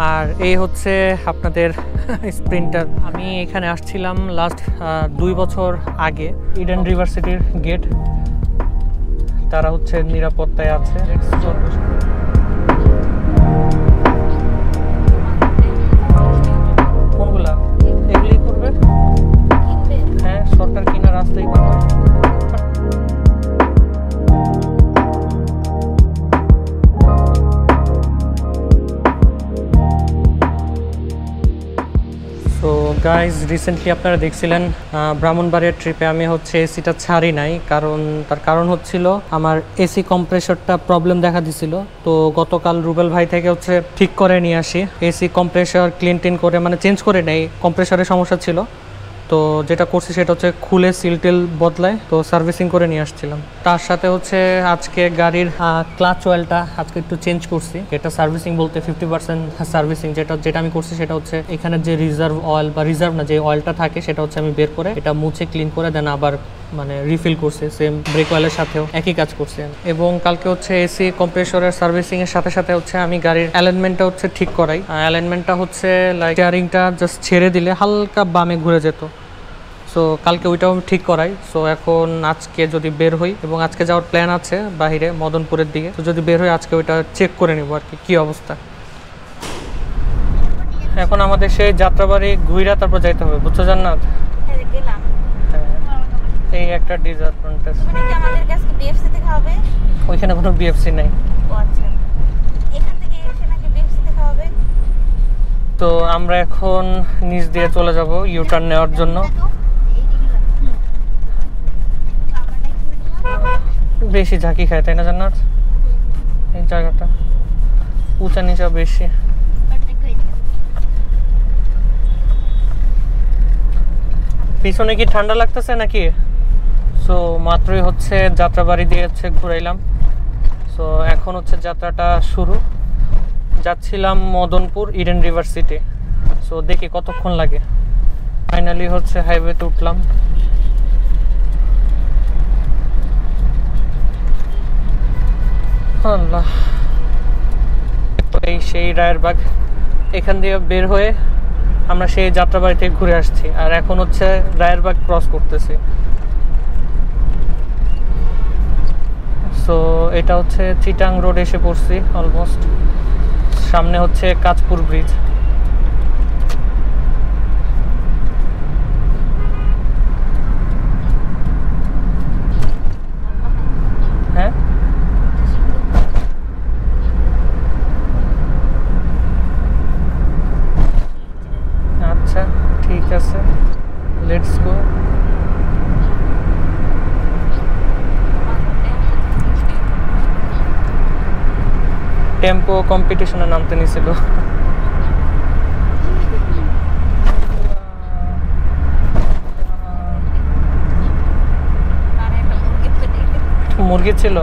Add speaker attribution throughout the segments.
Speaker 1: আর এই হচ্ছে আপনাদের স্প্রিন্টার। আমি এখানে আসছিলাম লাস্ট 2 বছর আগে। ইডেন ইউনিভার্সিটির গেট, তারা হচ্ছে নিরাপত্তায় আছে। কোনগুলা? এগুলি করবে? হ্যাঁ, সরকার কিনা রাস্তায় পাবে। সো গাইজ, রিসেন্টলি আপনারা দেখছিলেন ব্রাহ্মণবাড়িয়ার ট্রিপে আমি হচ্ছে এসিটা ছাড়ি নাই, তার কারণ হচ্ছিল আমার এসি কম্প্রেসরটা প্রবলেম দেখা দিছিল। তো গতকাল রুবেল ভাই থেকে হচ্ছে ঠিক করে নিয়ে আসি। এসি কম্প্রেসর ক্লিন করে মানে চেঞ্জ করে নেই, কম্প্রেসরের সমস্যা ছিল। তো যেটা করছি সেটা হচ্ছে খুলে সিল টিল বদলায় তো সার্ভিসিং করে নিয়ে আসছিলাম। তার সাথে হচ্ছে আজকে গাড়ির ক্লাচ অয়েলটা আজকে একটু চেঞ্জ করছি। এটা সার্ভিসিং বলতে 50% সার্ভিসিং। যেটা আমি করছি সেটা হচ্ছে এখানে যে রিজার্ভ অয়েল বা রিজার্ভ না, যে অয়েলটা থাকে সেটা হচ্ছে আমি বের করে এটা মুছে ক্লিন করে দেন আবার মানে রিফিল করছে। সেম ব্রেক অয়েলের সাথেও একই কাজ করছে। এবং কালকে হচ্ছে এসি কম্প্রেসরের সার্ভিসিং এর সাথে সাথে হচ্ছে আমি গাড়ির অ্যালাইনমেন্টটা হচ্ছে ঠিক করাই। অ্যালাইনমেন্টটা হচ্ছে লাইক স্টিয়ারিংটা জাস্ট ছেড়ে দিলে হালকা বামে ঘুরে যেত। সো কালকে ওইটাও ঠিক করাই। সো এখন আজকে যদি বের হই, এবং আজকে যাওয়ার প্ল্যান আছে বাইরে মদনপুরের দিকে, তো যদি বের হই আজকে ওইটা চেক করে নিব আর কি অবস্থা। এখন আমাদের সেই যাত্রাবাড়ি ঘুইরা তারপর যাইতে হবে, বুঝছো জান্নাত? এই একটা ডিসঅ্যাডভান্টেজ, ওইখানে কোনো বিএফসি নাই। তো আমরা এখন নিচ দিয়ে চলে যাব ইউটার্ন নেওয়ার জন্য। বেশি ঝাঁকি খায় তাই না জান্নাত? এই জায়গাটা উঁচা নিচা বেশি। পিছনে কি ঠান্ডা লাগতেছে নাকি? সো মাত্রই হচ্ছে যাত্রাবাড়ি দিয়ে হচ্ছে ঘুরাইলাম। সো এখন হচ্ছে যাত্রাটা শুরু। যাচ্ছিলাম মদনপুর ইডেন ইউনিভার্সিটি। সো দেখি কতক্ষণ লাগে। ফাইনালি হচ্ছে হাইওয়েতে উঠলাম। আল্লাহ, এই সেই রায়েরবাগ। এখান দিয়ে বের হয়ে আমরা সেই যাত্রাবাড়ি থেকে ঘুরে আসছি, আর এখন হচ্ছে রায়েরবাগ ক্রস করতেছি। সো এটা হচ্ছে চিটাং রোড এসে পড়ছি অলমোস্ট। সামনে হচ্ছে কাঁচপুর ব্রিজ। হ্যাঁ, আচ্ছা ঠিক আছে, লেটস গো। টেম্পো কম্পিটিশনে নামতে নিছিল। মুরগি ছিল?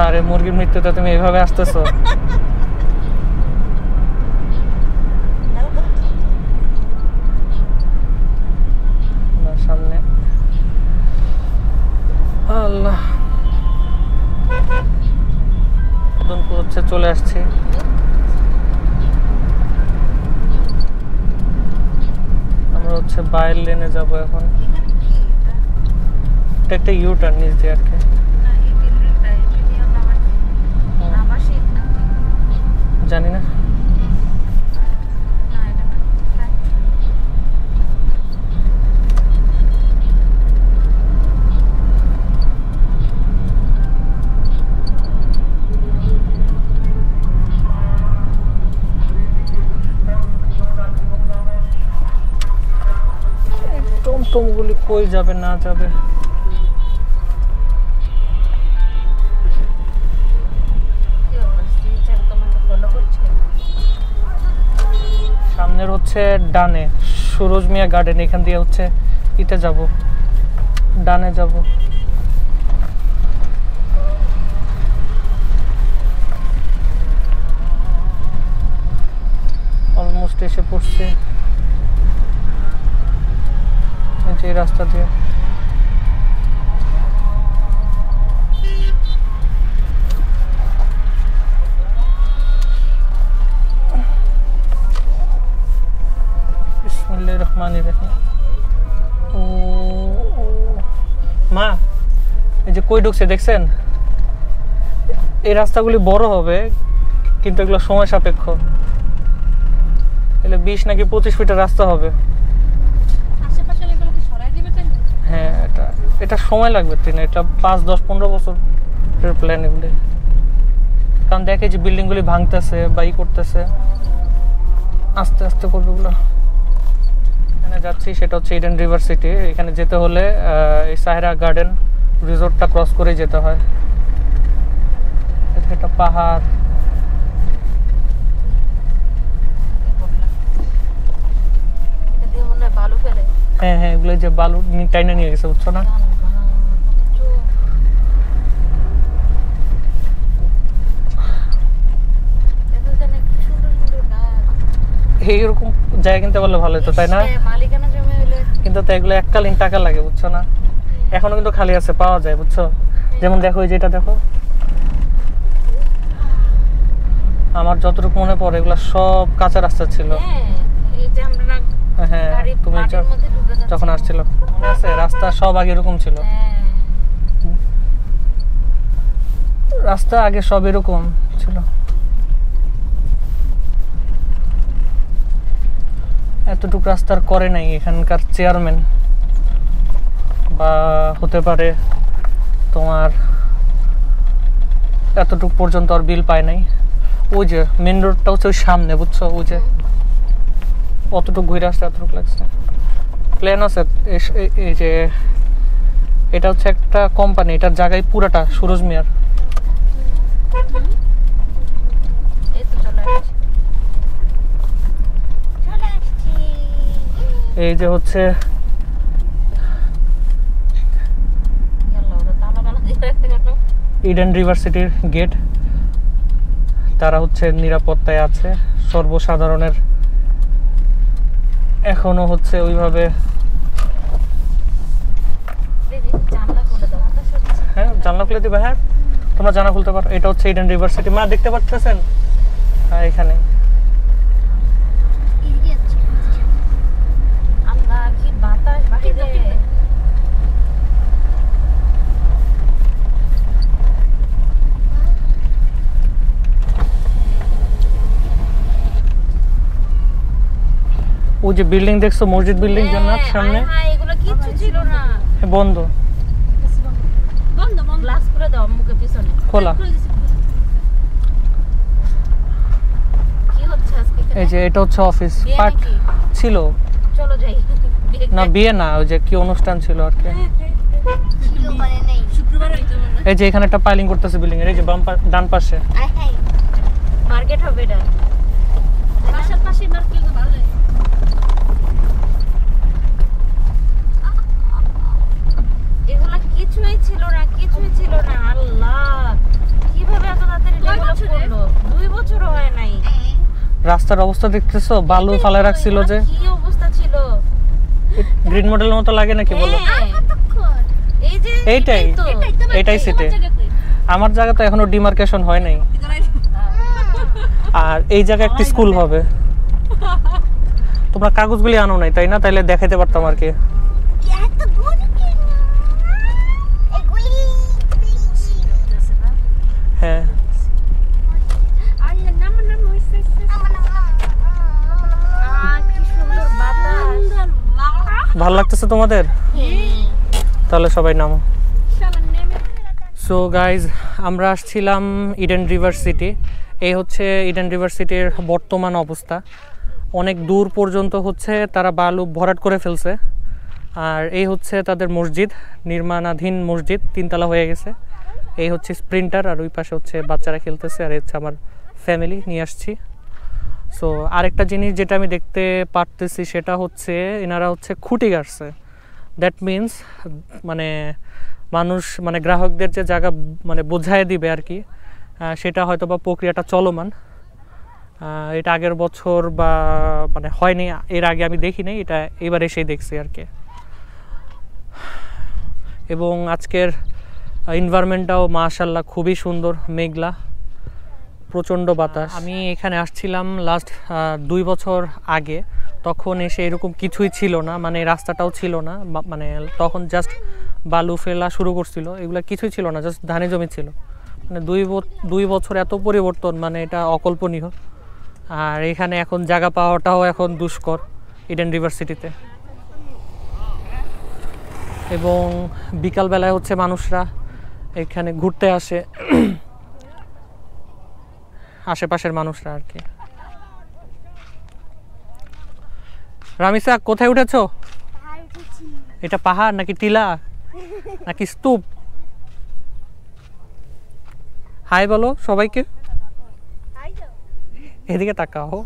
Speaker 1: আরে মুরগির মৃত্যুতে তুমি এইভাবে আসতেছো? সামনে আল্লাহ, মদনপুর হচ্ছে চলে আসছি। আমরা হচ্ছে বাইরের লেনে যাবো এখন। এটা একটা ইউটার্ন নিচ দিয়ে আর কি। জানি না। টমটমগুলি কই যাবে না যাবে? সামনের হচ্ছে ডানে সুরজ মিয়া গার্ডেন, এখান দিয়ে হচ্ছে ইতে যাব, ডানে যাব। অলমোস্ট এসে পড়ছে এই রাস্তা দিয়ে। মানে দেখো ও মা, এই যে কই ঢুকছে দেখছেন? এই রাস্তাগুলি বড় হবে কিন্তু এগুলো সময় সাপেক্ষ। এগুলো 20 নাকি 25 ফিটের রাস্তা হবে। হ্যাঁ, এটা সময় লাগবে ট্রেনে, এটা 5, 10, 15 বছরের প্ল্যান এগুলি। কারণ দেখে যে বিল্ডিংগুলি ভাঙতেছে বা করতেছে, আস্তে আস্তে করবে ওগুলো। এখানে যাচ্ছি, সেটা হচ্ছে ইডেন রিভার সিটি। এখানে যেতে হলে এই সাহেরা গার্ডেন রিসোর্টটা ক্রস করে যেতে হয়। এটা পাহাড়, হ্যাঁ হ্যাঁ, এগুলো যে বালু টাইনা নিয়ে গেছে, বুঝছো না? এইরকম জায়গা কিনতে পারলে ভালো হতো, তাই না? কিন্তু তো এগুলো এককালীন টাকা লাগে, বুঝছো না? এখনো কিন্তু খালি আছে, পাওয়া যায়, বুঝছো? যেমন দেখো, এই যেটা দেখো, আমার যতটুকু মনে পড়ে এগুলো সব কাঁচা রাস্তা ছিল। হ্যাঁ, তুমি যখন আসছিল মনে আছে? রাস্তা সব আগে এরকম ছিল, রাস্তা আগে সব এরকম ছিল। এতটুকু রাস্তার করে নাই এখানকার চেয়ারম্যান, বা হতে পারে তোমার এতটুকু পর্যন্ত আর বিল পায় নাই। ওই যে মেন রোডটা হচ্ছে ওই সামনে, বুঝছো? ওই যে অতটুকু ঘুরে আসতে এতটুকু লাগছে। প্ল্যান আছে এই যে, এটা হচ্ছে একটা কোম্পানি, এটার জায়গায় পুরাটা সুরজ মিয়ার। এই যে হচ্ছে ইডেন রিভার সিটির গেট, তারা হচ্ছে নিরাপত্তায় আছে। সর্বসাধারণের এখনো হচ্ছে ওইভাবে, হ্যাঁ জানলা খুলে দিবে। হ্যাঁ, তোমরা জানলা খুলতে পারো। এটা হচ্ছে ইডেন রিভার সিটি। মা দেখতে পাচ্ছেন? হ্যাঁ, এখানে ওই যে বিল্ডিং দেখছো, মসজিদ বিল্ডিং, জান্নাত সামনে,
Speaker 2: এগুলো কিচ্ছু ছিল না,
Speaker 1: বন্ধ।
Speaker 2: বন্ধ গ্লাস করে দাও মুখে পিছনে
Speaker 1: খোলা।
Speaker 2: কি হচ্ছে আজকে?
Speaker 1: এই যে এটা হচ্ছে অফিস পার্ট ছিল।
Speaker 2: চলো যাই।
Speaker 1: না, বিয়ে না, ওই যে কি অনুষ্ঠান ছিল আর কি। এই যে এখানে একটা পাইলিং করতেছে বিল্ডিং এর, এই যে ডান পাশে
Speaker 2: মার্কেট হবে এটা, পাশাপাশি মার্কেট ভালো। এগুলা কিছুই ছিল না, কিছুই ছিল না। আল্লাহ, কিভাবে এত তাড়াতাড়ি ডেভেলপ করলো? 2 বছরও হয় নাই।
Speaker 1: রাস্তার অবস্থা দেখতেছো, বালু ফালায় রাখছিল যে,
Speaker 2: কি অবস্থা ছিল।
Speaker 1: গ্রিন মডেলের মতো লাগে নাকি বলো?
Speaker 2: এই যে
Speaker 1: এইটাই সিটি। আমার জায়গা তো এখনো ডিমার্কেশন হয় নাই। আর এই জায়গায় একটা স্কুল হবে। তোমরা কাগজগুলি আনো নাই, তাই না? তাইলে দেখাইতে পারতাম আর কি। হ্যাঁ, ভালো লাগতেছে তোমাদের? তাহলে সবাই নামো। সো গাইজ, আমরা আসছিলাম ইডেন রিভার সিটি। এই হচ্ছে ইডেন রিভার সিটির বর্তমান অবস্থা। অনেক দূর পর্যন্ত হচ্ছে তারা বালু ভরাট করে ফেলছে। আর এই হচ্ছে তাদের মসজিদ, নির্মাণাধীন মসজিদ, 3 তলা হয়ে গেছে। এই হচ্ছে স্প্রিন্টার, আর ওই পাশে হচ্ছে বাচ্চারা খেলতেছে, আর এই হচ্ছে আমার ফ্যামিলি নিয়ে আসছি। সো আরেকটা জিনিস যেটা আমি দেখতে পারতেছি সেটা হচ্ছে এনারা হচ্ছে খুঁটি গাড়ছে। দ্যাট মিনস মানে মানুষ, মানে গ্রাহকদের যে জায়গা মানে বোঝায় দিবে আর কি, সেটা হয়তো বা প্রক্রিয়াটা চলমান। এটা আগের বছর বা মানে হয়নি, এর আগে আমি দেখি নাই, এটা এবার এসেই দেখছি আর কি। এবং আজকের এনভায়রনমেন্টটাও মাশাআল্লাহ খুবই সুন্দর, মেঘলা, প্রচণ্ড বাতাস। আমি এখানে আসছিলাম লাস্ট 2 বছর আগে, তখন এসে এরকম কিছুই ছিল না, মানে রাস্তাটাও ছিল না, মানে তখন জাস্ট বালু ফেলা শুরু করছিল, এগুলো কিছুই ছিল না, জাস্ট ধানে জমি ছিল। মানে 2 বছর এত পরিবর্তন, মানে এটা অকল্পনীয়। আর এখানে এখন জায়গা পাওয়াটাও এখন দুষ্কর ইডেন রিভার সিটিতে। এবং বিকালবেলায় হচ্ছে মানুষরা এখানে ঘুরতে আসে, আশেপাশের মানুষরা আর কি। রামিসা কোথায় উঠেছো? এটা পাহাড় নাকি টিলা নাকি স্তূপ? হাই বলো সবাইকে, এদিকে তাকাও।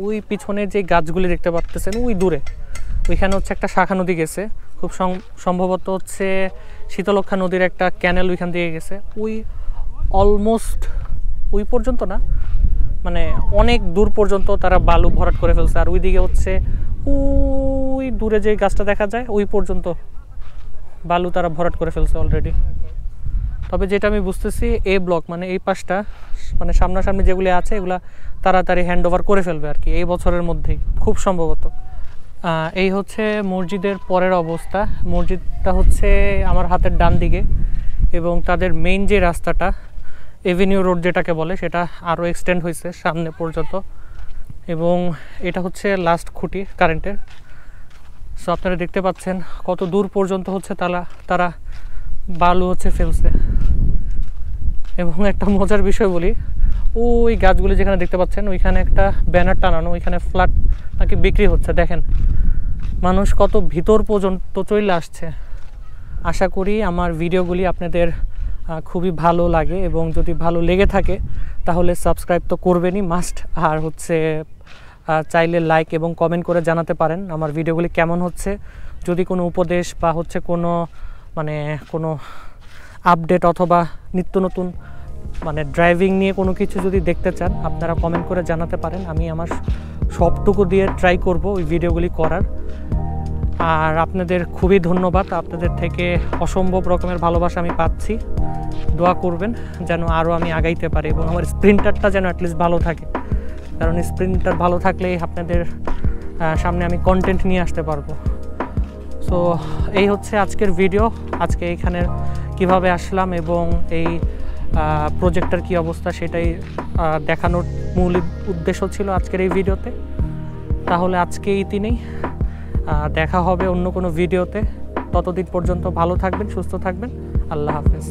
Speaker 1: ওই পিছনে যে গাছগুলি দেখতে পাচ্ছেন ওই দূরে, ওইখানে হচ্ছে একটা শাখা নদী গেছে, খুব সম্ভবত হচ্ছে শীতলক্ষা নদীর একটা ক্যানেল ওইখান দিয়ে গেছে। ওই অলমোস্ট ওই পর্যন্ত না, মানে অনেক দূর পর্যন্ত তারা বালু ভরাট করে ফেলছে। আর ওইদিকে হচ্ছে ওই দূরে যে গাছটা দেখা যায় ওই পর্যন্ত বালু তারা ভরাট করে ফেলছে অলরেডি। তবে যেটা আমি বুঝতেছি এ ব্লক মানে এই পাশটা, মানে সামনাসামনি যেগুলি আছে এগুলা তাড়াতাড়ি হ্যান্ড ওভার করে ফেলবে আর কি এই বছরের মধ্যেই খুব সম্ভবত। এই হচ্ছে মসজিদের পরের অবস্থা। মসজিদটা হচ্ছে আমার হাতের ডান দিকে, এবং তাদের মেইন যে রাস্তাটা এভিনিউ রোড যেটাকে বলে সেটা আরও এক্সটেন্ড হয়েছে সামনে পর্যন্ত, এবং এটা হচ্ছে লাস্ট খুঁটি কারেন্টের। সো আপনারা দেখতে পাচ্ছেন কত দূর পর্যন্ত হচ্ছে তারা বালু হচ্ছে ফেলছে। এবং একটা মজার বিষয় বলি, ওই গাছগুলি যেখানে দেখতে পাচ্ছেন ওইখানে একটা ব্যানার টানানো, ওইখানে ফ্ল্যাট নাকি বিক্রি হচ্ছে। দেখেন মানুষ কত ভিতর পর্যন্ত চলে আসছে। আশা করি আমার ভিডিওগুলি আপনাদের খুবই ভালো লাগে, এবং যদি ভালো লেগে থাকে তাহলে সাবস্ক্রাইব তো করবেনই মাস্ট। আর হচ্ছে চাইলে লাইক এবং কমেন্ট করে জানাতে পারেন আমার ভিডিওগুলি কেমন হচ্ছে। যদি কোনো উপদেশ বা হচ্ছে কোনো কোনো আপডেট অথবা নিত্য নতুন মানে ড্রাইভিং নিয়ে কোনো কিছু যদি দেখতে চান আপনারা কমেন্ট করে জানাতে পারেন। আমি আমার সবটুকু দিয়ে ট্রাই করব ওই ভিডিওগুলি করার। আর আপনাদের খুবই ধন্যবাদ, আপনাদের থেকে অসম্ভব রকমের ভালোবাসা আমি পাচ্ছি। দোয়া করবেন যেন আরও আমি আগাইতে পারি, এবং আমার স্প্রিন্টারটা যেন অ্যাটলিস্ট ভালো থাকে, কারণ স্প্রিন্টার ভালো থাকলেই আপনাদের সামনে আমি কন্টেন্ট নিয়ে আসতে পারবো। সো এই হচ্ছে আজকের ভিডিও। আজকে এইখানে কিভাবে আসলাম এবং এই প্রজেক্টটার কি অবস্থা সেটাই দেখানোর মূল উদ্দেশ্য ছিল আজকের এই ভিডিওতে। তাহলে আজকে এই দিনেই দেখা হবে অন্য কোনো ভিডিওতে। ততদিন পর্যন্ত ভালো থাকবেন, সুস্থ থাকবেন। আল্লাহ হাফেজ।